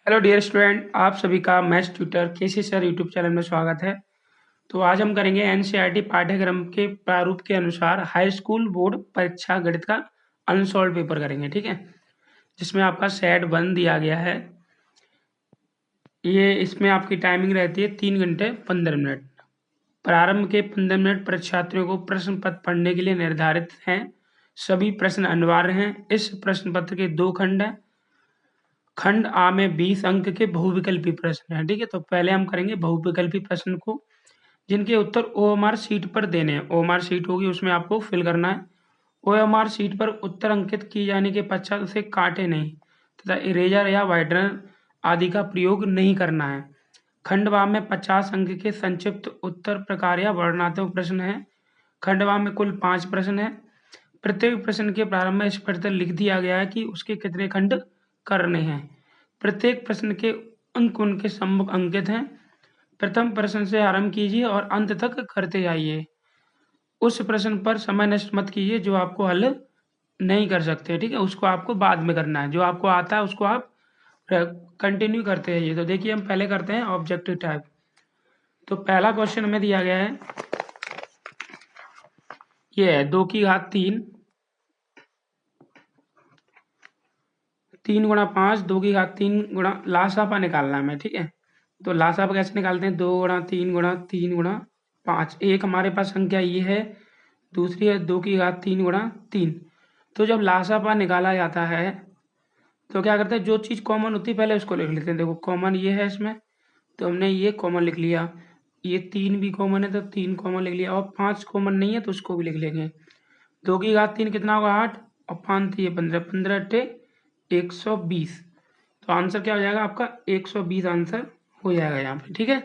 Hello dear student, आप सभी का मैथ्स ट्यूटर केसी सर यूट्यूब चैनल में स्वागत है। तो आज हम करेंगे एनसीईआरटी पाठ्यक्रम के प्रारूप के अनुसार हाई स्कूल बोर्ड परीक्षा गणित का अनसॉल्व पेपर करेंगे, ठीक है। जिसमें आपका सेट 1 दिया गया है। ये इसमें आपकी टाइमिंग रहती है 3 घंटे 15 मिनट। प्रारंभ के 15 मिनट परीक्षार्थियों को प्रश्न पत्र पढ़ने के लिए निर्धारित हैं। सभी प्रश्न अनिवार्य हैं। इस प्रश्न पत्र के 2 खंड हैं। खंड आ में 20 अंक के बहुविकल्पी प्रश्न हैं, ठीक है। तो पहले हम करेंगे बहुविकल्पी प्रश्न को, जिनके उत्तर ओएमआर शीट पर देने हैं। ओएमआर शीट होगी, उसमें आपको फिल करना है। ओएमआर शीट पर उत्तर अंकित किए जाने के पश्चात उसे काटे नहीं तथा इरेजर या वाइडनर आदि का प्रयोग नहीं करना है। खंड वा में 50 अंक के संक्षिप्त उत्तर प्रकार या वर्णनात्मक प्रश्न है। खंड वा में कुल 5 प्रश्न है। प्रत्येक प्रश्न के प्रारंभ में इस प्रकार लिख दिया गया है कि उसके कितने खंड करने हैं। प्रत्येक प्रश्न के अंक उनके सम्मुख अंकित हैं। प्रथम प्रश्न से आरंभ कीजिए और अंत तक करते जाइए। उस प्रश्न पर समय नष्ट मत कीजिए जो आपको हल नहीं कर सकते, ठीक है। उसको आपको बाद में करना है। जो आपको आता है उसको आप कंटिन्यू करते जाइए। तो देखिए, हम पहले करते हैं ऑब्जेक्टिव टाइप। तो पहला क्वेश्चन हमें दिया गया है, ये है 2 की घात 3, 3 गुणा 5, 2 की घात 3 गुणा लासापा निकालना है हमें, ठीक है। तो लासापा कैसे निकालते हैं? 2 गुणा 3 गुणा 3 गुणा 5। एक हमारे पास संख्या ये है, दूसरी है 2 की घात 3 गुणा 3। तो जब लासापा निकाला जाता है तो क्या करते हैं, जो चीज़ कॉमन होती है पहले उसको लिख लेते हैं। देखो कॉमन ये है इसमें, तो हमने ये कॉमन लिख लिया। ये 3 भी कॉमन है तो 3 कॉमन लिख लिया, और 5 कॉमन नहीं है तो उसको भी लिख लेंगे। 2 की घात 3 कितना होगा? 8, और 5 थी 15, 15 अट्ठे 120। तो आंसर क्या हो जाएगा आपका? 120 आंसर हो जाएगा यहाँ पे, ठीक है।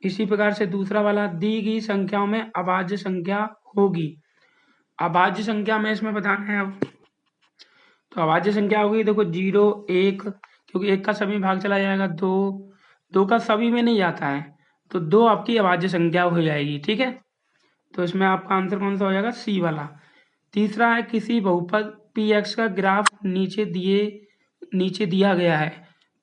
इसी प्रकार से दूसरा वाला, दी गई संख्याओं में अभाज्य संख्या होगी। अभाज्य संख्या में इसमें बताना है अब। तो अभाज्य संख्या होगी, देखो 0 1, क्योंकि 1 का सभी भाग चला जाएगा। 2, 2 का सभी में नहीं जाता है, तो 2 आपकी अभाज्य संख्या हो जाएगी, ठीक है। तो इसमें आपका आंसर कौन सा हो जाएगा? सी वाला। तीसरा है, किसी बहुपद पी एक्स का ग्राफ नीचे दिया गया है।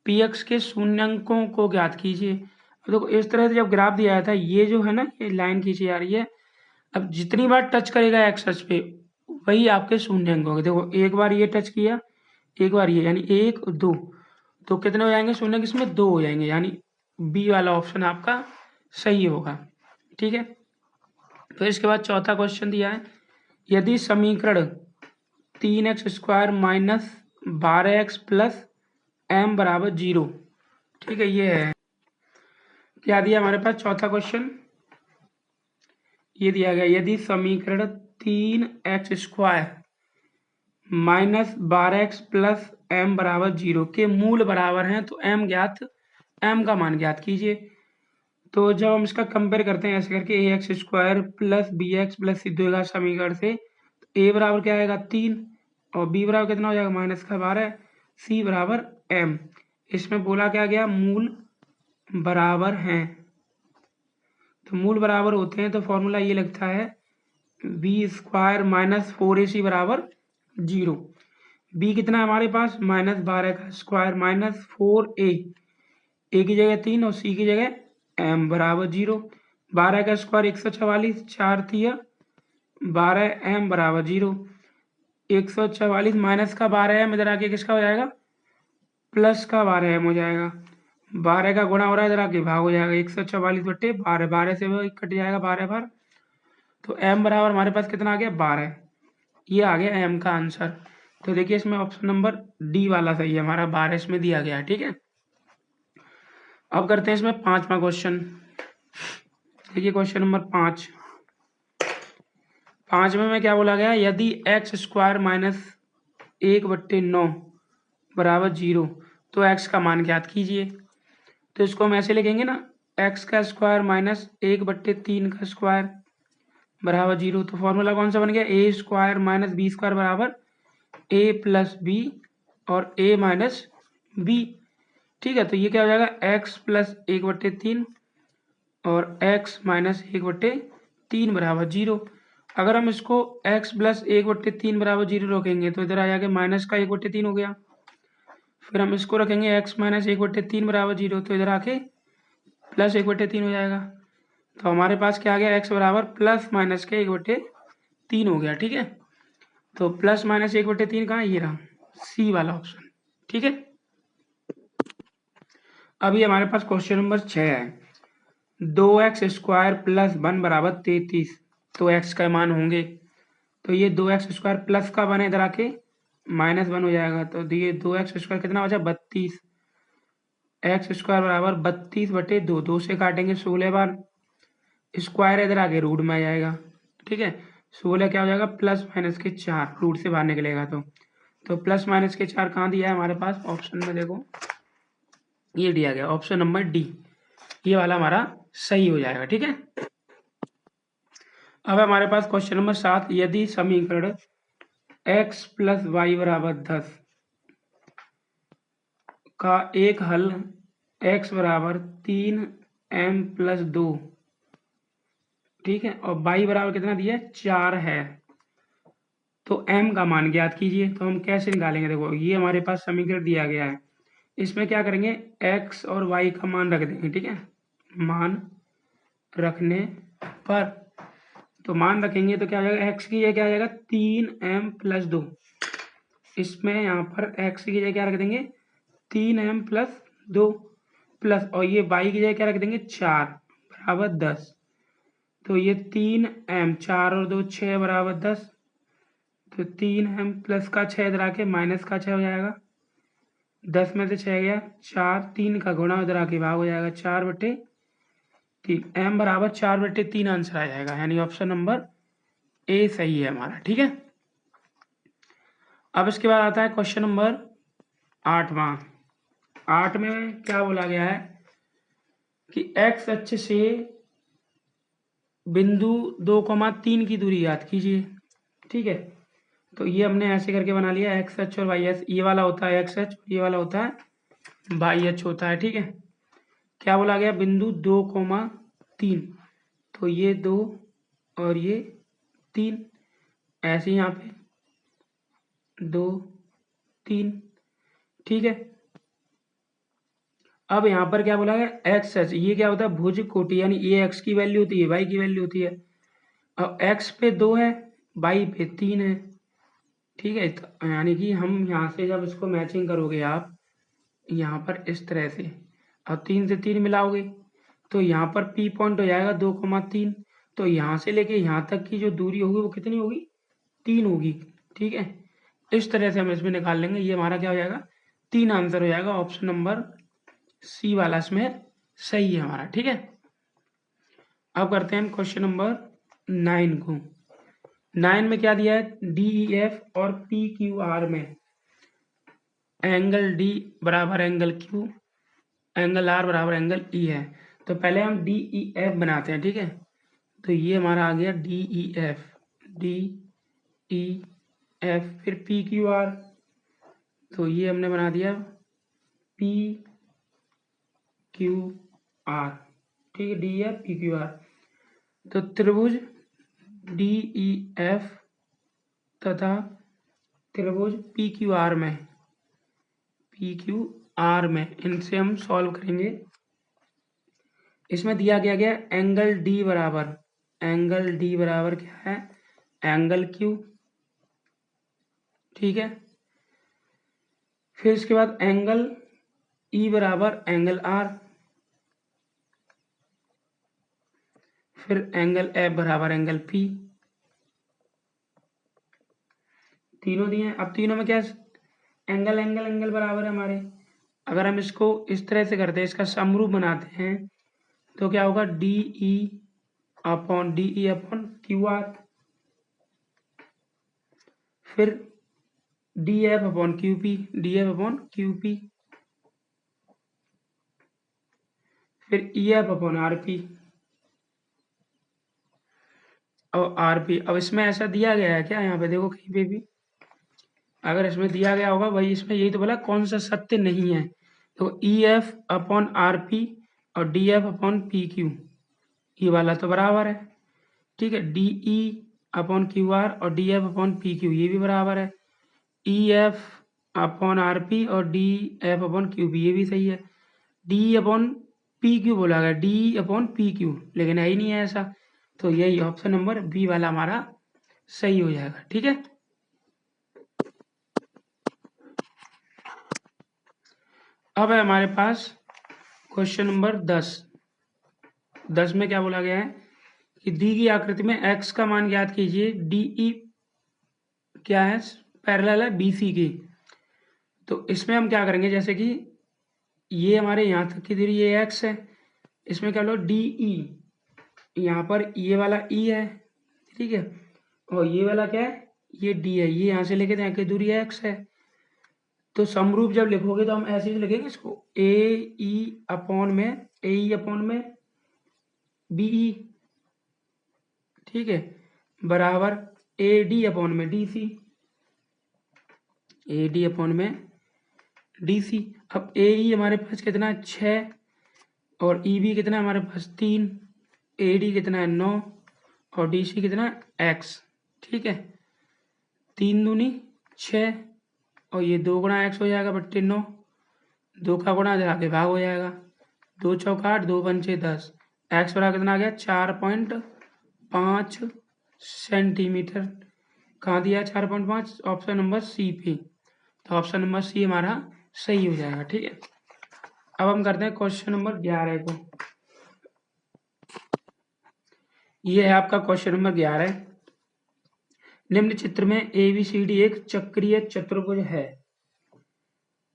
पी एक्स के शून्यंकों को ज्ञात कीजिए। अब देखो इस तरह से जब ग्राफ दिया था, ये जो है ना, ये लाइन खींची जा रही है। अब जितनी बार टच करेगा एक्स अक्ष पे, वही आपके शून्यंक होंगे। देखो एक बार ये टच किया, एक बार ये, यानी 1 2, तो कितने हो जाएंगे शून्यंक? इसमें 2 हो जाएंगे, यानी बी वाला ऑप्शन आपका सही होगा, ठीक है। फिर इसके बाद चौथा क्वेश्चन दिया है, यदि समीकरण 3x² minus 12x plus m बराबर 0, ठीक है, ये है। क्या दिया हमारे पास? चौथा क्वेश्चन ये दिया गया, यदि समीकरण 3x² minus 12x plus m बराबर 0 के मूल बराबर हैं तो m का मान ज्ञात कीजिए। तो जब हम इसका कंपेयर करते हैं ऐसे करके, ax² प्लस bx प्लस सी देगा समीकरण से, तो a बराबर क्या आएगा? 3, और b बराबर कितना हो जाएगा? माइनस का 12, c बराबर m। इसमें बोला क्या गया? मूल बराबर हैं। तो मूल बराबर होते हैं तो फॉर्मूला ये लगता है, b² माइनस 4ac बराबर 0। b कितना है हमारे पास? माइनस 12 का स्क्वायर माइनस 4a, a की जगह 3 और c की जगह m बराबर 0। 12 का स्क्वायर 144, 4 तिया 12, m बराबर 0। 144 माइनस का 12m इधर आके किसका हो जाएगा? प्लस का 12m हो जाएगा। 12 का गुणा हो रहा है, इधर आके भाग हो जाएगा। 144 बटे 12, 12 से वो कट जाएगा 12 बार। तो m बराबर हमारे पास कितना आ गया? 12। ये आ गया m का आंसर। तो देखिए इसमें ऑप्शन नंबर डी वाला सही है हमारा, 12 इसमें दिया गया है, ठीक है। अब करते हैं इसमें पांचवा क्वेश्चन। देखिए क्वेश्चन नंबर 5। 5 में क्या बोला गया? यदि x² माइनस 1/9 बराबर 0, तो x का मान ज्ञात कीजिए। तो इसको हम ऐसे लिखेंगे ना, x का स्क्वायर माइनस 1/3 का स्क्वायर बराबर 0। तो फॉर्मूला कौन सा बन गया? a² माइनस b² बराबर a प्लस बी और a माइनस बी, ठीक है। तो ये क्या हो जाएगा? x प्लस 1/3 और x माइनस 1/3 बराबर 0। अगर हम इसको x प्लस 1/3 बराबर 0 रखेंगे तो इधर आ जाएगा माइनस का 1/3 हो गया। फिर हम इसको रखेंगे x माइनस 1/3 बराबर 0, तो इधर आके प्लस 1/3 हो जाएगा। तो हमारे पास क्या आ गया, x बराबर प्लस माइनस के 1/3 हो गया। ठीक है, तो प्लस माइनस 1/3 कहाँ, ये रहा सी वाला ऑप्शन। ठीक है, अभी हमारे पास क्वेश्चन नंबर 6 है। 2x² प्लस 1 बराबर 33, तो x का मान होंगे, तो ये 2x² प्लस का 1 इधर आके -1 हो जाएगा, तो ये 2x² कितना बचा, 32। x² बराबर 32/2, 2 से काटेंगे 16 बार, स्क्वायर इधर आके रूट में आ जाएगा। ठीक है, 16 क्या हो जाएगा, प्लस माइनस के 4, रूट से बाहर निकलेगा तो प्लस माइनस के 4 कहाँ दिया है हमारे पास ऑप्शन में, देखो ये दिया गया ऑप्शन नंबर डी, ये वाला हमारा सही हो जाएगा। ठीक है, अब हमारे पास क्वेश्चन नंबर 7, यदि समीकरण x प्लस वाई बराबर 10 का एक हल x बराबर 3m प्लस 2, ठीक है, और y बराबर कितना दिया है, 4 है, तो m का मान ज्ञात कीजिए। तो हम कैसे निकालेंगे, देखो ये हमारे पास समीकरण दिया गया है, इसमें क्या करेंगे, x और y का मान रख देंगे। ठीक है, मान रखने पर, तो मान रखेंगे तो क्या हो जाएगा, x की जगह क्या हो जाएगा, 3m प्लस 2, इसमें यहाँ पर x की जगह क्या रख देंगे, 3m प्लस 2 प्लस, और ये y की जगह क्या रख देंगे, 4 बराबर 10, तो ये 3m, 4 और 2 6 बराबर 10, तो 3m प्लस का 6 इधर आके माइनस का 6 हो जाएगा, 10 में से 6 गया 4, 3 का गुणा उधर आके भाग हो जाएगा, 4/3, m बराबर 4/3 आंसर आ जाएगा, यानी ऑप्शन नंबर ए सही है हमारा। ठीक है, अब इसके बाद आता है क्वेश्चन नंबर 8वां। 8 में क्या बोला गया है कि x अक्ष से बिंदु 2,3 की दूरी याद कीजिए। ठीक है, तो ये हमने ऐसे करके बना लिया, एक्स एच और वाई एच, ये वाला होता है एक्स एच, ये वाला होता है वाई एच होता है। ठीक है, क्या बोला गया, बिंदु 2,3, तो ये 2 और ये 3, ऐसे यहाँ पे 2 3। ठीक है, अब यहाँ पर क्या बोला गया, एक्स एच, ये क्या होता है, भुज कोटि, यानी ये एक्स की वैल्यू होती है, वाई की वैल्यू होती है, अब एक्स पे 2 है, वाई पे 3 है। ठीक है, तो यानी कि हम यहाँ से जब इसको मैचिंग करोगे आप यहाँ पर इस तरह से, और 3 से 3 मिलाओगे, तो यहाँ पर पी पॉइंट हो जाएगा 2,3, तो यहाँ से लेके यहाँ तक की जो दूरी होगी वो कितनी होगी, 3 होगी। ठीक है, इस तरह से हम इसमें निकाल लेंगे, ये हमारा क्या हो जाएगा, 3 आंसर हो जाएगा, ऑप्शन नंबर सी वाला इसमें सही है हमारा। ठीक है, अब करते हैं क्वेश्चन नंबर 9 को। 9 में क्या दिया है, डी ई एफ और पी क्यू आर में एंगल डी बराबर एंगल क्यू, एंगल आर बराबर एंगल ई है, तो पहले हम डी ई एफ बनाते हैं। ठीक है, तो ये हमारा आ गया D E F, D E F, फिर पी क्यू आर, तो ये हमने बना दिया पी क्यू आर। ठीक है, D F P Q R, तो त्रिभुज डी ई एफ तथा त्रिभुज पी क्यू आर में, पी क्यू आर में इनसे हम सॉल्व करेंगे। इसमें दिया गया एंगल डी बराबर, एंगल डी बराबर क्या है, एंगल क्यू। ठीक है, फिर इसके बाद एंगल ई बराबर एंगल आर, फिर एंगल एफ बराबर एंगल पी, तीनों दिए हैं। अब तीनों में क्या एंगल एंगल एंगल बराबर है हमारे, अगर हम इसको इस तरह से करते हैं, इसका समरूप बनाते हैं, तो क्या होगा, D E upon Q R, फिर D F upon Q P, D F upon Q P, फिर E F upon R P और आर पी। अब इसमें ऐसा दिया गया है क्या, यहाँ पे देखो कहीं पे भी अगर इसमें दिया गया होगा, भाई इसमें यही तो बोला कौन सा सत्य नहीं है, तो E F upon R P और D F upon P Q, ये वाला तो बराबर है। ठीक है, D E upon Q R और D F upon P Q, ये भी बराबर है। E F upon R P और D F upon Q B, ये भी सही है। डी अपॉन पी क्यू बोला गया, डी अपॉन पी क्यू, लेकिन है ही नहीं है ऐसा, तो यही ऑप्शन नंबर बी वाला हमारा सही हो जाएगा। ठीक है, अब है हमारे पास क्वेश्चन नंबर 10 में क्या बोला गया है कि दी गई आकृति में x का मान ज्ञात कीजिए, डी ई क्या है, पैरेलल है बी सी की। तो इसमें हम क्या करेंगे, जैसे कि ये हमारे यहाँ तक की दूरी ये x है, इसमें क्या लो डी ई, यहाँ पर ये वाला ई है, ठीक है, और ये वाला क्या है, ये डी है, ये यहाँ से लेके यहाँ की दूरी x है। तो समरूप जब लिखोगे तो हम ऐसे ही लिखेंगे इसको, ए ई अपॉन में बी ई, ठीक है, बराबर ए डी अपॉन में D C, A D upon में डी सी। अब ए ई हमारे पास कितना है 6, और ई बी कितना है हमारे पास 3, ए डी कितना है 9, और डी सी कितना है एक्स, ठीक है, 3 दूनी 6, और ये 2 गुणा एक्स हो जाएगा बट्टे 9, 2 का गुणा आगे भाग हो जाएगा, 2 चौका 8, 2 पंचे 10, एक्स बराबर कितना आ गया 4.5 सेंटीमीटर। कहाँ दिया 4.5, ऑप्शन नंबर सी पे, तो ऑप्शन नंबर सी हमारा सही हो जाएगा। ठीक है, अब हम करते हैं क्वेश्चन नंबर 11 को। ये है आपका क्वेश्चन नंबर 11। निम्न चित्र में ABCD एक चक्रीय चतुर्भुज है।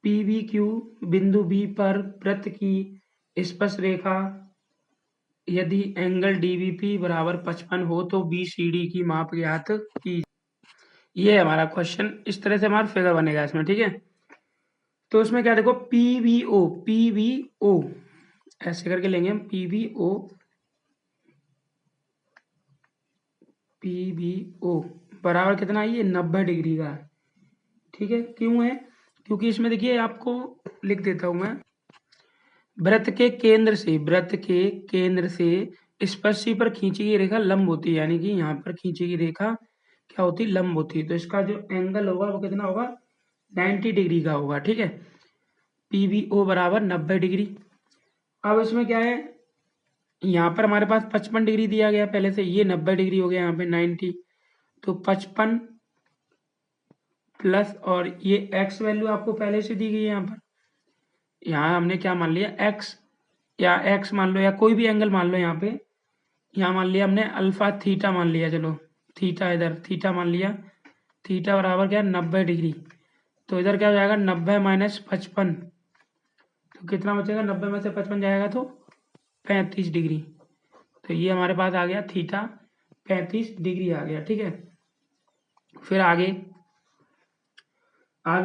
PBQ बिंदु B पर वृत्त की स्पर्श रेखा यदि एंगल DBP बराबर 55 हो तो BCD की माप ज्ञात की। ये है हमारा क्वेश्चन, इस तरह से हमारा फिगर बनेगा इसमें। ठीक है, तो इसमें क्या देखो PBO ऐसे करके लेंगे हम, PBO बराबर कितना है, ये 90 डिग्री का है। ठीक है, क्यों है, क्योंकि इसमें देखिए आपको लिख देता हूं मैं, वृत्त के केंद्र से स्पर्शी पर खींची गई रेखा लंब होती है, यानी कि यहाँ पर खींची गई रेखा क्या होती है, लंब होती है, तो इसका जो एंगल होगा वो कितना होगा 90 डिग्री का होगा। ठीक है, PBO बराबर 90 डिग्री। अब इसमें क्या है, यहाँ पर हमारे पास 55 डिग्री दिया गया पहले से, ये 90 डिग्री हो गया यहाँ पे 90, तो 55 प्लस, और ये x वैल्यू आपको पहले से दी गई है यहाँ पर, यहाँ हमने क्या मान लिया x, या x मान लो या कोई भी एंगल मान लो, यहाँ पे यहाँ मान लिया हमने अल्फा थीटा मान लिया, चलो थीटा इधर थीटा मान लिया, थीटा बराबर क्या है 90 डिग्री, तो इधर क्या हो जाएगा 90 माइनस 55, तो कितना बचेगा, 90 में से 55 जाएगा तो 35 डिग्री, तो ये हमारे पास आ गया थीटा 35 डिग्री आ गया। ठीक है, फिर आगे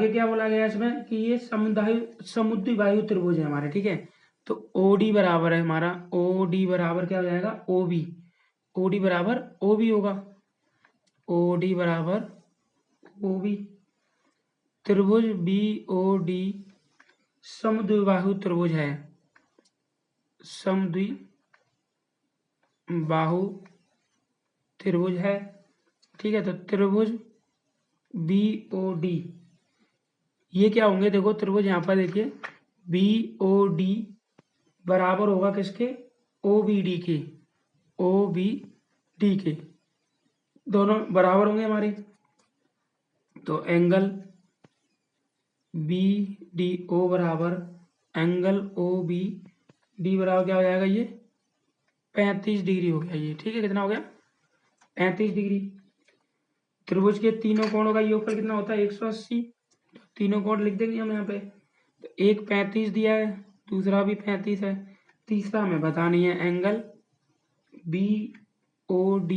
क्या बोला गया इसमें कि ये समुद्री वायु त्रिभुज है हमारे। ठीक है, तो OD बराबर है हमारा, OD बराबर क्या हो जाएगा OD बराबर OB होगा, OD बराबर OB, त्रिभुज BOD समद्विबाहु त्रिभुज है, समद्विबाहु त्रिभुज है। ठीक है, तो त्रिभुज BOD ये क्या होंगे, देखो त्रिभुज यहाँ पर देखिए BOD बराबर होगा किसके, OBD के, दोनों बराबर होंगे हमारे, तो एंगल BDO बराबर एंगल OBD बराबर क्या हो जाएगा, ये 35 डिग्री हो गया ये। ठीक है, कितना हो गया 35 डिग्री। त्रिभुज के तीनों कोणों का योगफल कितना होता है 180, तीनों कोण लिख देंगे हम यहाँ पे, तो एक 35 दिया है, दूसरा भी 35 है, तीसरा हमें बतानी है एंगल BOD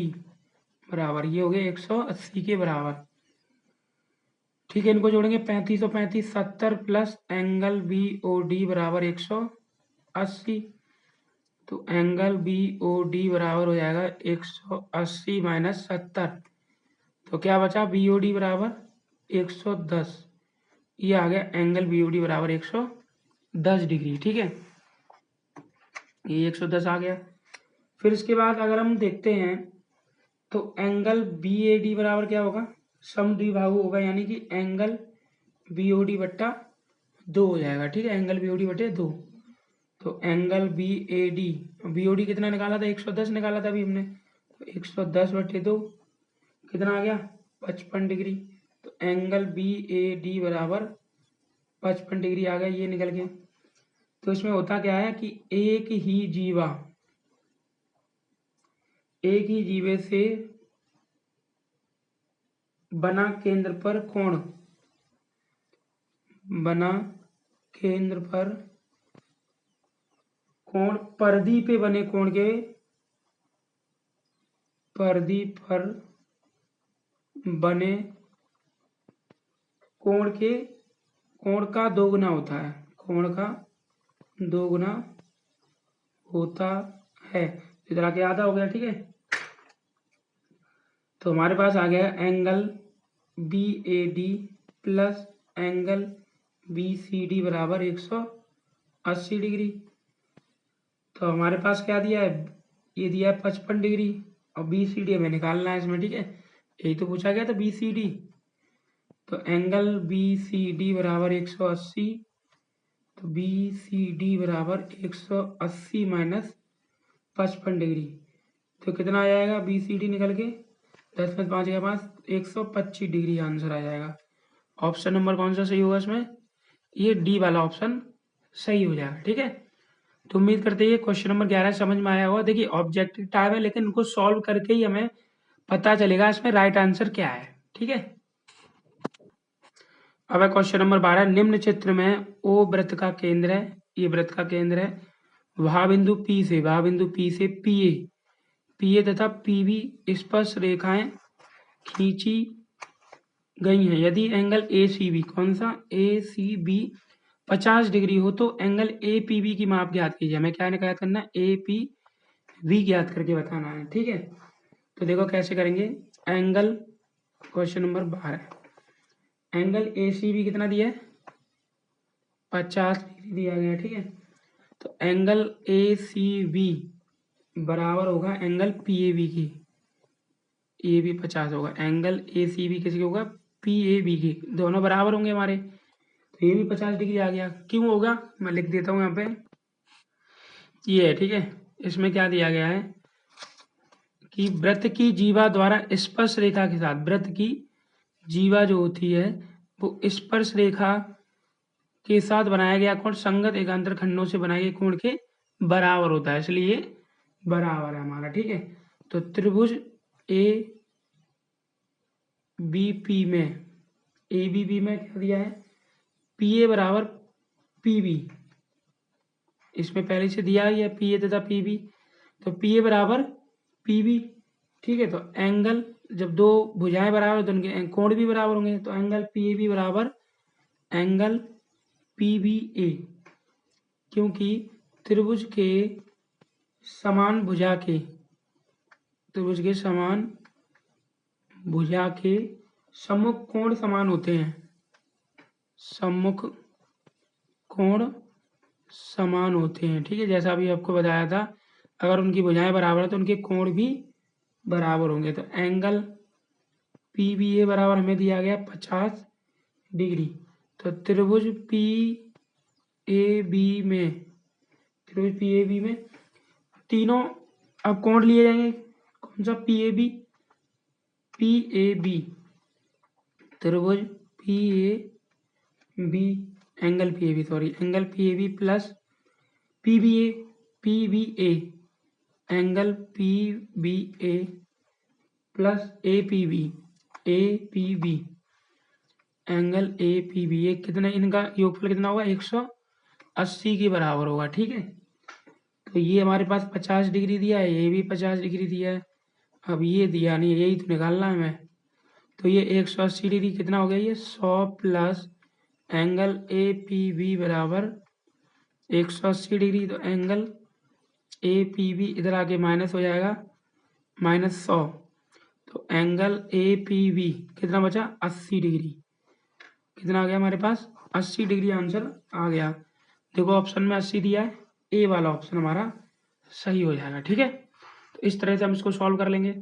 बराबर, ये हो गया 180 के बराबर। ठीक है, इनको जोड़ेंगे 35 और 35 70 प्लस एंगल BOD बराबर 180, तो एंगल BOD बराबर हो जाएगा 180 माइनस 70, तो क्या बचा BOD बराबर 110, ये आ गया एंगल BOD बराबर 110 डिग्री। ठीक है, ये 110 आ गया। फिर इसके बाद अगर हम देखते हैं तो एंगल BAD बराबर क्या होगा, समद्विबाहु होगा, यानी कि एंगल बी ओ डी बट्टा 2 हो जाएगा। ठीक है, एंगल बी ओ डी बटे 2। तो angle B A D, B O D कितना निकाला था, 110 निकाला था अभी हमने, तो 110 बटे 2 कितना आ गया, 55 डिग्री। तो एंगल बी ए डी बराबर 55 डिग्री आ गया, ये निकल गया। तो इसमें होता क्या है कि एक ही जीवे से बना केंद्र पर कोण, बना केंद्र पर कोण परिधि पे बने कोण के, परिधि पर बने कोण के कोण का दोगुना होता है, कोण का दोगुना होता है। इधर आके आधा हो गया। ठीक है, तो हमारे पास आ गया angle B A D plus angle B C D बराबर 180 डिग्री। तो हमारे पास क्या दिया है, ये दिया है 55 डिग्री, और बी सी डी हमें निकालना है इसमें। ठीक है, यही तो पूछा गया था बी सी डी। तो एंगल बी सी डी बराबर 180, तो बी सी डी बराबर 180 माइनस 55 डिग्री, तो कितना आ जाएगा, बी सी डी निकल के 10 में 5 के पास 125 डिग्री आंसर आ जाएगा। ऑप्शन नंबर कौन सा सही होगा इसमें, ये डी वाला ऑप्शन सही हो जाएगा। ठीक है, तो उम्मीद करते हैं क्वेश्चन नंबर 11 समझ में आया होगा। देखिए ऑब्जेक्टिव टाइप है, लेकिन इनको सॉल्व करके ही हमें पता चलेगा इसमें राइट आंसर क्या है। ठीक है, अब है क्वेश्चन नंबर 12। निम्न चित्र में ओ वृत्त का केंद्र है, ये वृत्त का केंद्र है, वह बिंदु पी से पी ए तथा पी बी स्पर्श रेखाएं खींची गई हैं। यदि एंगल ए सी बी, कौन सा, ए सी बी 50 डिग्री हो तो एंगल ए पी बी की माप ज्ञात कीजिए। हमें क्या ज्ञात करना है, ए पी बी ज्ञात करके बताना है। ठीक है, तो देखो कैसे करेंगे। Angle question number 12, angle A C B कितना दिया है, 50 डिग्री दिया गया। ठीक है, तो एंगल ए सी बी बराबर होगा एंगल पी ए बी की, ए बी 50 होगा, एंगल ए सी बी किसकी होगा, पी ए बी की, दोनों बराबर होंगे हमारे, तो ये भी 50 डिग्री आ गया। क्यों होगा, मैं लिख देता हूँ यहाँ पे, ये है। ठीक है, इसमें क्या दिया गया है कि वृत्त की जीवा द्वारा स्पर्श रेखा के साथ, वृत्त की जीवा जो होती है वो स्पर्श रेखा के साथ बनाया गया कोण संगत एकांतर खंडों से बनाए गए कोण के बराबर होता है, इसलिए बराबर है हमारा। ठीक है, तो त्रिभुज ए बी पी में, ए बी बी में क्या दिया है, पी ए बराबर पी बी, इसमें पहले से दिया ही है पी ए तथा पी बी, तो पी ए बराबर पी बी। ठीक है, तो एंगल जब दो भुजाएं बराबर तो उनके कोण भी बराबर होंगे, तो एंगल पी ए बी बराबर एंगल पी बी ए, क्योंकि त्रिभुज के समान भुजा के, त्रिभुज के समान भुजा के सम्मुख कोण समान होते हैं, सम्मुख कोण समान होते हैं। ठीक है, जैसा अभी आपको बताया था, अगर उनकी भुजाएं बराबर है तो उनके कोण भी बराबर होंगे। तो एंगल पी बी ए बराबर हमें दिया गया 50 डिग्री। तो त्रिभुज पी ए बी में, त्रिभुज पी ए बी में तीनों अब कोण लिए जाएंगे, कौन सा, पी ए बी, त्रिभुज P A B, angle P A B, sorry angle P A B plus P B A, angle P B A plus A P B, angle A P B, ये कितना, इनका योगफल कितना होगा, 180 के बराबर होगा। ठीक है, तो ये हमारे पास 50 डिग्री दिया है, ये भी 50 डिग्री दिया है, अब ये दिया नहीं, यही तो निकालना है हमें। तो ये 180 डिग्री कितना हो गया, ये 100 plus angle A P B बराबर 180 डिग्री, तो एंगल ए पी बी इधर आके माइनस हो जाएगा, -100, तो एंगल ए पी बी कितना बचा, 80 डिग्री, कितना आ गया हमारे पास, 80 डिग्री आंसर आ गया। देखो ऑप्शन में 80 दिया है, ए वाला ऑप्शन हमारा सही हो जाएगा। ठीक है, तो इस तरह से हम इसको सॉल्व कर लेंगे।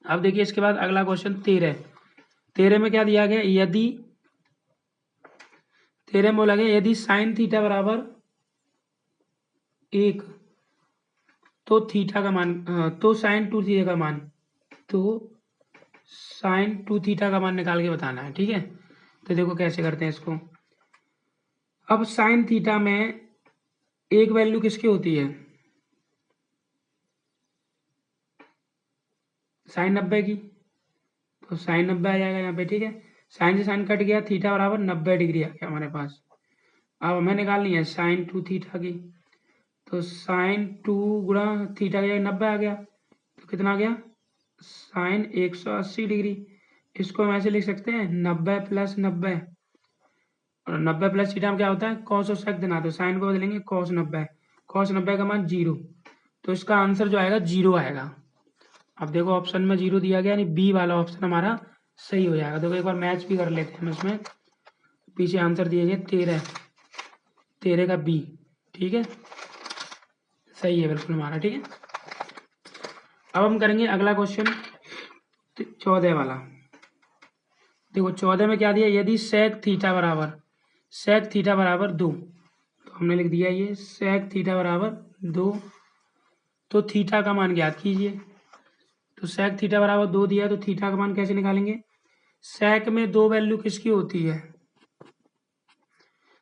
अब देखिए इसके बाद अगला क्वेश्चन 13 में क्या दिया गया, यदि 13 में बोला गया यदि साइन थीटा बराबर 1 तो थीटा का मान तो साइन 2 थीटा का मान, तो साइन 2 थीटा का मान निकाल के बताना है। ठीक है, तो देखो कैसे करते हैं इसको। अब साइन थीटा में एक वैल्यू किसकी होती है, साइन 90 की, तो साइन 90 आ जाएगा यहाँ पे। ठीक है, साइन से साइन कट गया, थीटा बराबर 90 डिग्री आ गया हमारे पास। अब हमें निकालनी है साइन 2 थीटा की, तो साइन 2 गुणा थीटा का 90 आ गया, तो कितना आ गया, साइन 180 डिग्री। इसको हम ऐसे लिख सकते हैं 90 प्लस 90, और 90 प्लस थीटा में क्या होता है, कॉस और सेक देना, तो साइन को बदलेंगे कॉस 90, कॉस 90 का मान 0, तो इसका आंसर जो आएगा 0 आएगा। अब देखो ऑप्शन में 0 दिया गया, यानी बी वाला ऑप्शन हमारा सही हो जाएगा। देखो एक बार मैच भी कर लेते हैं हम इसमें, पीछे आंसर दिए गए 13 का बी। ठीक है, सही है बिल्कुल हमारा। ठीक है, अब हम करेंगे अगला क्वेश्चन 14 वाला। देखो 14 में क्या दिया, यदि सेक थीटा बराबर 2, तो हमने लिख दिया ये सेक थीटा बराबर 2, तो थीटा का मान ज्ञात कीजिए। तो सेक थीटा बराबर 2 दिया है, तो थीटा का मान कैसे निकालेंगे, सेक में दो वैल्यू किसकी होती है,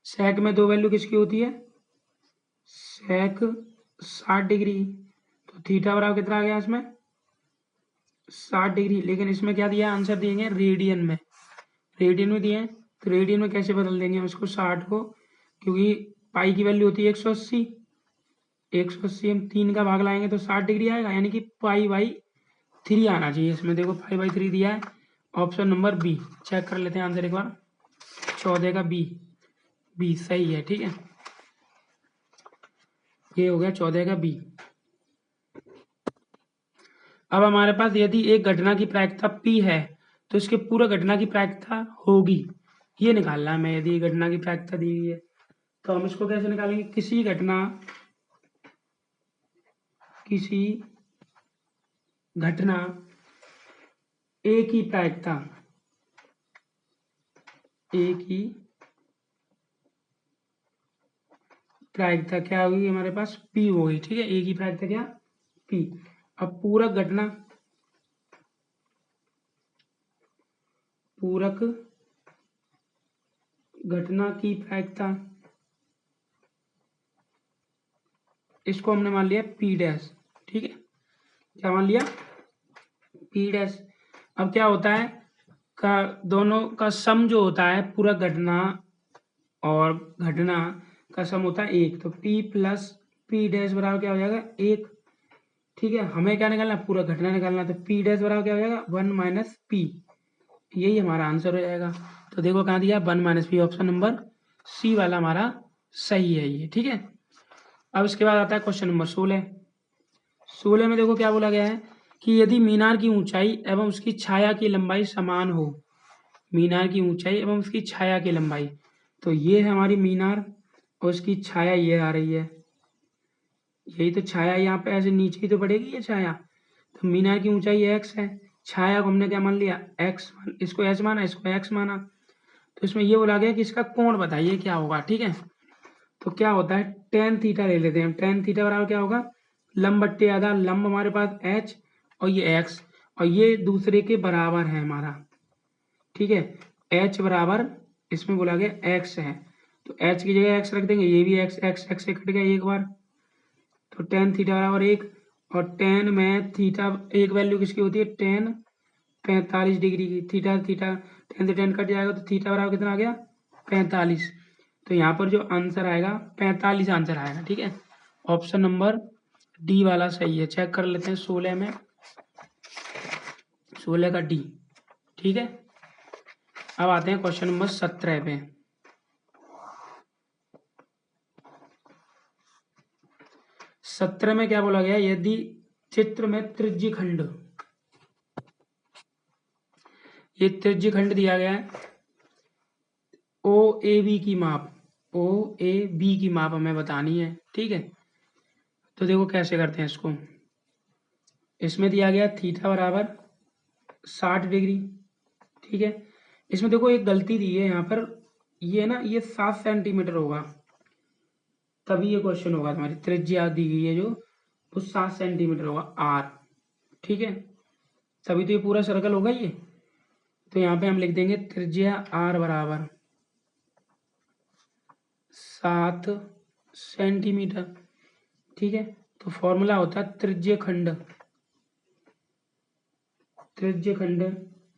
सेक में दो वैल्यू किसकी होती है, सेक 60 डिग्री, तो थीटा बराबर कितना आ गया इसमें 60 डिग्री। लेकिन इसमें क्या दिया, आंसर दिएंगे रेडियन में, रेडियन में दिए हैं, तो रेडियन में कैसे बदल देंगे हम इसको 60 को, क्योंकि पाई की वैल्यू होती है 180, 180 हम 3 का भाग लाएंगे तो 60 डिग्री आएगा, यानी कि पाई बाई 3 आना चाहिए इसमें। देखो पाई बाई 3 दिया है, ऑप्शन नंबर बी। चेक कर लेते हैं आंसर एक बार, 14 का बी सही है। ठीक है, ये हो गया 14 का बी। अब हमारे पास यदि एक घटना की प्रायिकता P है, तो इसके पूरा घटना की प्रायिकता होगी, ये निकालना है हमें। यदि घटना की प्रायिकता दी गई है, तो हम इसको कैसे निकालेंगे, किसी घटना A की प्रायिकता, क्या होगी हमारे पास, P होगी। ठीक है, A की प्रायिकता क्या, P। अब पूरक घटना की प्रायिकता, इसको हमने मान लिया P डैश। ठीक है, क्या मान लिया, P डैश। अब क्या होता है, का दोनों का सम जो होता है, पूरा घटना और घटना का सम होता है 1, तो P प्लस P डैश बराबर क्या हो जाएगा 1। ठीक है, हमें क्या निकालना, पूरा घटना निकालना, तो P डैश बराबर क्या हो जाएगा 1 माइनस P, यही हमारा आंसर हो जाएगा। तो देखो कहाँ दिया 1 minus P, option number C वाला हमारा सही है ये। ठीक है, अब इसके बाद आता है क्वेश्चन नंबर 16 में देखो क्या बोला गया है कि यदि मीनार की ऊंचाई एवं उसकी छाया की लंबाई समान हो, मीनार की ऊंचाई एवं उसकी छाया की लंबाई, तो ये है हमारी मीनार और उसकी छाया ये आ रही है, यही तो छाया, यहाँ पे ऐसे नीचे ही तो पड़ेगी ये छाया। तो मीनार की ऊंचाई x है, छाया को हमने क्या मान लिया x, इसको h माना, इसको x माना, तो इसमें ये बोला गया कि इसका कोण बताइए क्या होगा। ठीक है, तो क्या होता है टेन थीटा ले लेते हैं हम, टेन थीटा बराबर क्या होगा, लंब बट्टे आधा, लंब हमारे पास h और ये x, और ये दूसरे के बराबर है हमारा। ठीक है, h बराबर इसमें बोला गया x है, तो h की जगह x रख देंगे, ये भी x से कट गया एक बार, तो टेन थीटा बराबर 1, और टेन में थीटा एक वैल्यू किसकी होती है, टेन 45 डिग्री की, थीटा टेन से टेन कट जाएगा, तो थीटा बराबर कितना आ गया 45, तो यहाँ पर जो आंसर आएगा 45 आंसर आएगा। ठीक है, ऑप्शन नंबर डी वाला सही है। चेक कर लेते हैं 16 में, 16 का डी। ठीक है, अब आते हैं क्वेश्चन नंबर 17 पे। 17 में क्या बोला गया, यदि चित्र में त्रिज्यखंड, ये त्रिज्यखंड दिया गया है, OAB की माप हमें बतानी है। ठीक है, तो देखो कैसे करते हैं इसको। इसमें दिया गया थीटा बराबर 60 डिग्री। ठीक है, इसमें देखो एक गलती दी है यहाँ पर, ये ना ये 7 सेंटीमीटर होगा, तभी ये क्वेश्चन होगा। तुम्हारी त्रिज्या दी गई है जो, वो 7 सेंटीमीटर होगा आर, ठीक है। तभी तो ये पूरा सर्कल होगा ये। तो यहाँ पे हम लिख देंगे त्रिज्या आर बराबर 7 सेंटीमीटर, ठीक है। तो फॉर्मूला होता है त्रिज्य खंड, त्रिज्य खंड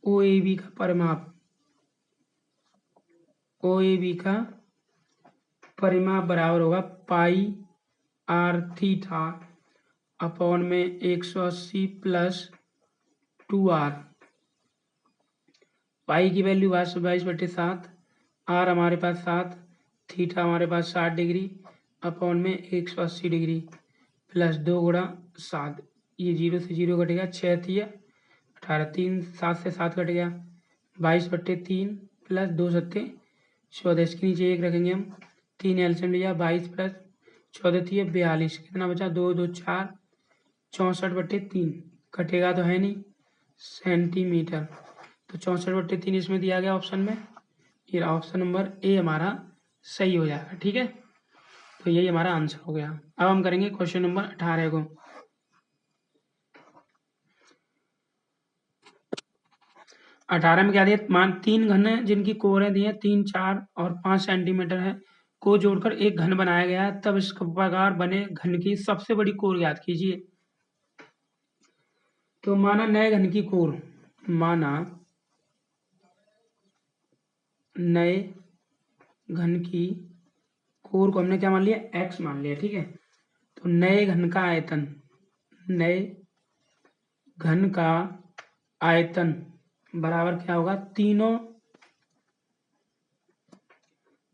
ओ ए बी का परिमाप, ओ ए बी का परिमाप बराबर होगा पाई आर थीटा अपॉन में 180 प्लस 2r। पाई की वैल्यू 22/7, आर हमारे पास 7, थीटा हमारे पास 60 डिग्री अपॉन में 180 डिग्री प्लस 2 गुणा 7, ये 0 से 0 कटेगा, 6 थी 18, 3 7 से 7 कट गया, 22/3 प्लस 2 सत्ते 14, इसके नीचे 1 रखेंगे हम, 3 एलसीएम लिया, 22 प्लस 14 थी 42, कितना बचा 2 2 4, 64/3 कटेगा तो है नहीं सेंटीमीटर, तो 64/3 इसमें दिया गया ऑप्शन में। ये ऑप्शन नंबर ए हमारा सही हो जाएगा, ठीक है। तो यही हमारा आंसर हो गया। अब हम करेंगे क्वेश्चन नंबर 18 को। 18 में क्या दिया, मान 3 घन जिनकी कोरें दी है 3, 4 और 5 सेंटीमीटर है को जोड़कर एक घन बनाया गया है, तब इस प्रकार बने घन की सबसे बड़ी कोर ज्ञात कीजिए। तो माना नए घन की कोर, माना नए घन की कोर को हमने क्या मान लिया, x मान लिया, ठीक है। तो नए घन का आयतन, नए घन का आयतन बराबर क्या होगा, तीनों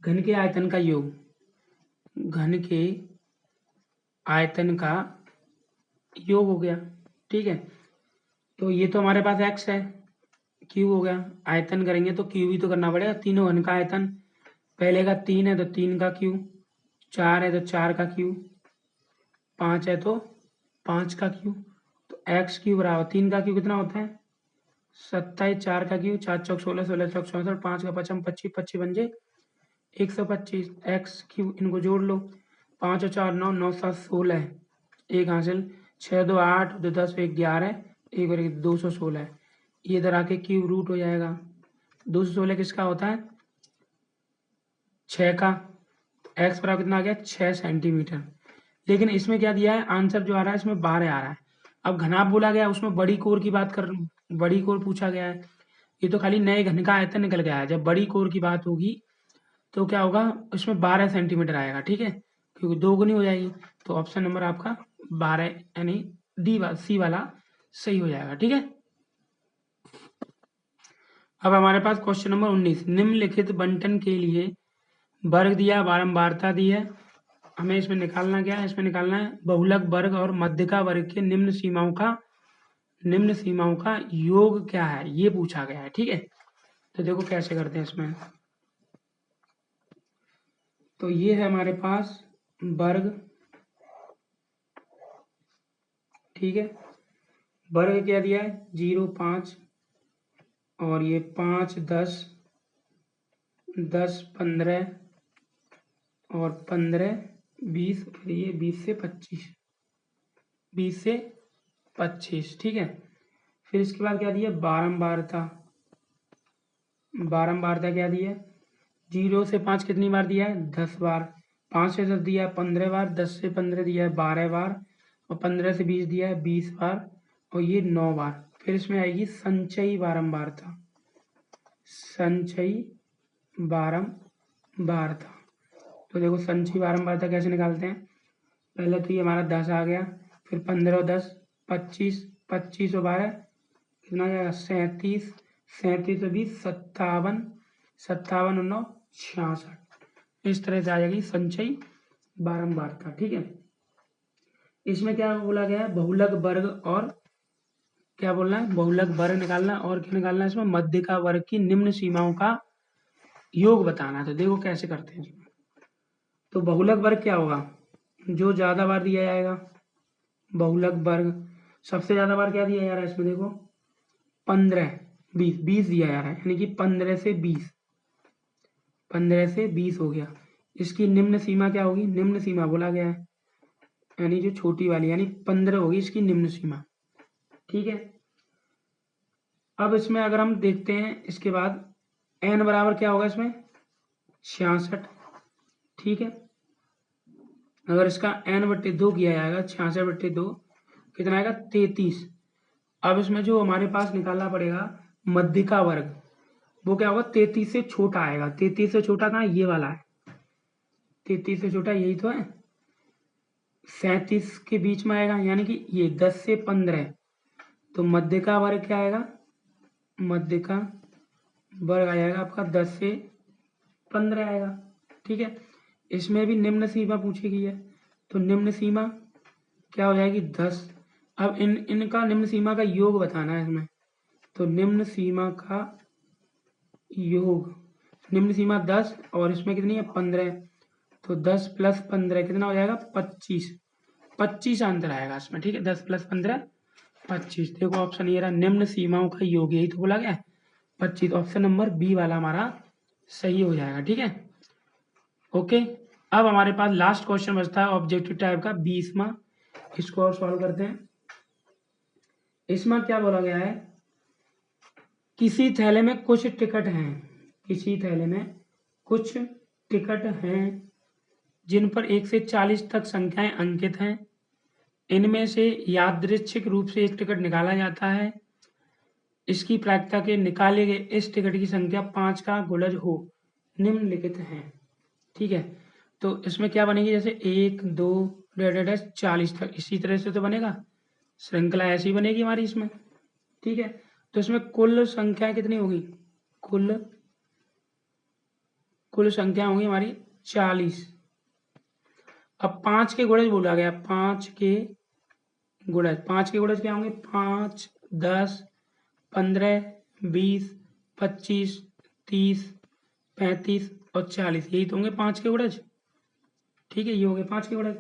घन के आयतन का योग, घन के आयतन का योग हो गया, ठीक है। तो ये तो हमारे पास x है, क्यू हो गया, आयतन करेंगे तो क्यू भी तो करना पड़ेगा, तीनों घन का आयतन, पहले का 3 है तो 3 का क्यू, 4 है तो 4 का क्यू, 5 है तो 5 का क्यू, तो एक्स क्यू बराबर 3 का क्यू कितना होता है 27, 4 का क्यू 4 चौक 16, 16 चौक 64, 5 का 55, 25, 25 बन जाए 125, एक्स क्यू इनको जोड़ लो, 5 और 4 9, 9 7 16, एक हासिल, 6 2 8, 2 10 1 11, एक और 216, ये इधर आके क्यूब रूट हो जाएगा। 216 किसका होता है 6 का, एक्स बराबर कितना आ गया 6 सेंटीमीटर। लेकिन इसमें क्या दिया है, आंसर जो आ रहा है इसमें 12 आ रहा है। अब घनाभ बोला गया, उसमें बड़ी कोर की बात कर, बड़ी कोर पूछा गया है, ये तो खाली नए घन का आयतन निकल गया है। जब बड़ी कोर की बात होगी तो क्या होगा, उसमें 12 सेंटीमीटर आएगा, ठीक है, क्योंकि दो गुनी हो जाएगी। तो ऑप्शन नंबर आपका 12 यानी डी सी वाला सही हो जाएगा, ठीक है। अब हमारे पास क्वेश्चन नंबर 19, निम्नलिखित बंटन के लिए वर्ग दिया, बारंबारता दी है, हमें इसमें निकालना क्या है, इसमें निकालना है बहुलक वर्ग और मध्यका वर्ग के निम्न सीमाओं का योग क्या है, ये पूछा गया है, ठीक है। तो देखो कैसे करते हैं इसमें। तो ये है हमारे पास वर्ग, ठीक है, वर्ग क्या दिया है 0 5 और ये 5 10 10 15 और 15 20 और ये 20 से 25, 20 से 25, ठीक है। फिर इसके बाद क्या दिया बारंबारता, बारंबारता क्या दिया 0 से 5 कितनी बार दिया है 10 बार, 5 से 10 दिया है 15 बार, 10 से 15 दिया है 12 बार और 15 से 20 दिया है 20 बार और ये 9 बार। फिर इसमें आएगी संचयी बारंबारता, संचयी बारंबारता। तो देखो संचयी बारंबारता कैसे निकालते हैं, पहले तो ये हमारा 10 आ गया, फिर 15 और 10 25, 25 और 12 कितना आ जाएगा 37, 37 और 20 57, 57 और 9 66, इस तरह से आ जाएगी संचयी बारंबारता, ठीक है। इसमें क्या बोला गया है बहुलक वर्ग, और क्या बोलना है बहुलक वर्ग निकालना है, और क्या निकालना है इसमें मध्यका वर्ग की निम्न सीमाओं का योग बताना है। तो देखो कैसे करते हैं इसमें। तो बहुलक वर्ग क्या होगा, जो ज्यादा बार दिया जाएगा, बहुलक वर्ग सबसे ज्यादा बार क्या दिया जा रहा है इसमें देखो 15 20 20 दिया जा रहा है, यानी कि 15 से 20, 15 से 20 हो गया। इसकी निम्न सीमा क्या होगी? निम्न सीमा बोला गया है, यानी जो छोटी वाली यानी 15 होगी इसकी निम्न सीमा। ठीक है, अब इसमें अगर हम देखते हैं इसके बाद n बराबर क्या होगा इसमें? 66। ठीक है, अगर इसका n/2 किया जाएगा, 66/2 कितना आएगा? 33। अब इसमें जो हमारे पास निकालना पड़ेगा मध्य का वर्ग, वो क्या होगा? 33 से छोटा आएगा। 33 से छोटा कहाँ? ये वाला है। 33 से छोटा यही तो है, 37 के बीच में आएगा, यानी कि ये 10 से 15। तो मध्य का वर्ग क्या आएगा? मध्य का वर्ग आ जाएगा आपका 10 से 15 आएगा। ठीक है, इसमें भी निम्न सीमा पूछी गई है, तो निम्न सीमा क्या हो जाएगी? 10। अब इनका निम्न सीमा का योग बताना है इसमें, तो निम्न सीमा का योग, निम्न सीमा 10 और इसमें कितनी है? 15। तो 10 + 15 कितना हो जाएगा? 25। 25 आंसर आएगा इसमें। ठीक है, 10 + 15 25। देखो ऑप्शन ये रहा, निम्न सीमाओं का योग, यही तो बोला गया है 25। ऑप्शन नंबर बी वाला हमारा सही हो जाएगा। ठीक है, ओके। अब हमारे पास लास्ट क्वेश्चन बचता है ऑब्जेक्टिव टाइप का 20वां। इसको और सॉल्व करते हैं। इसमें क्या बोला गया है? किसी थैले में कुछ टिकट हैं, किसी थैले में कुछ टिकट हैं जिन पर 1 से 40 तक संख्याएं अंकित हैं। इनमें से यादृच्छिक रूप से एक टिकट निकाला जाता है। इसकी प्रायिकता के निकाले गए इस टिकट की संख्या 5 का गुणज हो, निम्नलिखित हैं। ठीक है, तो इसमें क्या बनेगी? जैसे 1 2 40 तक, इसी तरह से तो बनेगा, श्रृंखला ऐसी बनेगी हमारी इसमें। ठीक है, तो इसमें कुल संख्या कितनी होगी? कुल संख्या होगी हमारी 40। अब 5 के गुणज बोला गया, 5 के गुणज क्या होंगे? 5 10 15 20 25 30 35 और 40, यही तो होंगे 5 के गुणज। ठीक है, ये हो गए 5 के गुणज।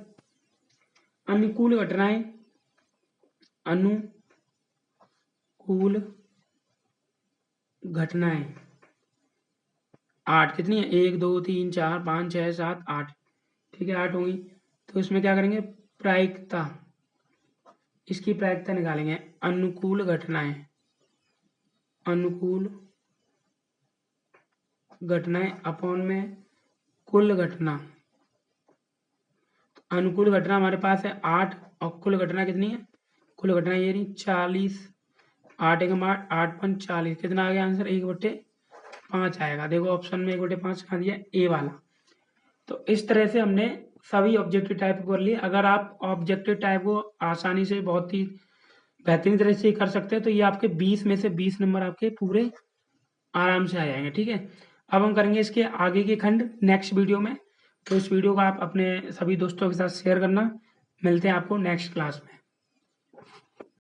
अनुकूल घटनाएं, अनुकूल घटनाएं 8 कितनी है? 1 2 3 4 5 6 7 8। ठीक है, 8 होंगी। तो इसमें क्या करेंगे? प्रायिकता, इसकी प्रायिकता निकालेंगे। अनुकूल घटनाएं, अनुकूल घटनाएं अपॉन में कुल घटना। अनुकूल घटना हमारे पास है 8 और कुल घटना कितनी है? कुल घटना ये रही 40। 8 × 8 8 × 40 कितना आ गया आंसर? 1/5 आएगा। देखो ऑप्शन में 1/5 कहाँ दिया? ए वाला। तो इस तरह से हमने सभी ऑब्जेक्टिव टाइप को कर लिए। अगर आप ऑब्जेक्टिव टाइप को आसानी से बहुत ही बेहतरीन तरह से कर सकते हैं तो ये आपके 20 में से 20 नंबर आपके पूरे आराम से आ जाएंगे। ठीक है, अब हम करेंगे इसके आगे के खंड नेक्स्ट वीडियो में। तो इस वीडियो को आप अपने सभी दोस्तों के साथ शेयर करना। मिलते हैं आपको नेक्स्ट क्लास में।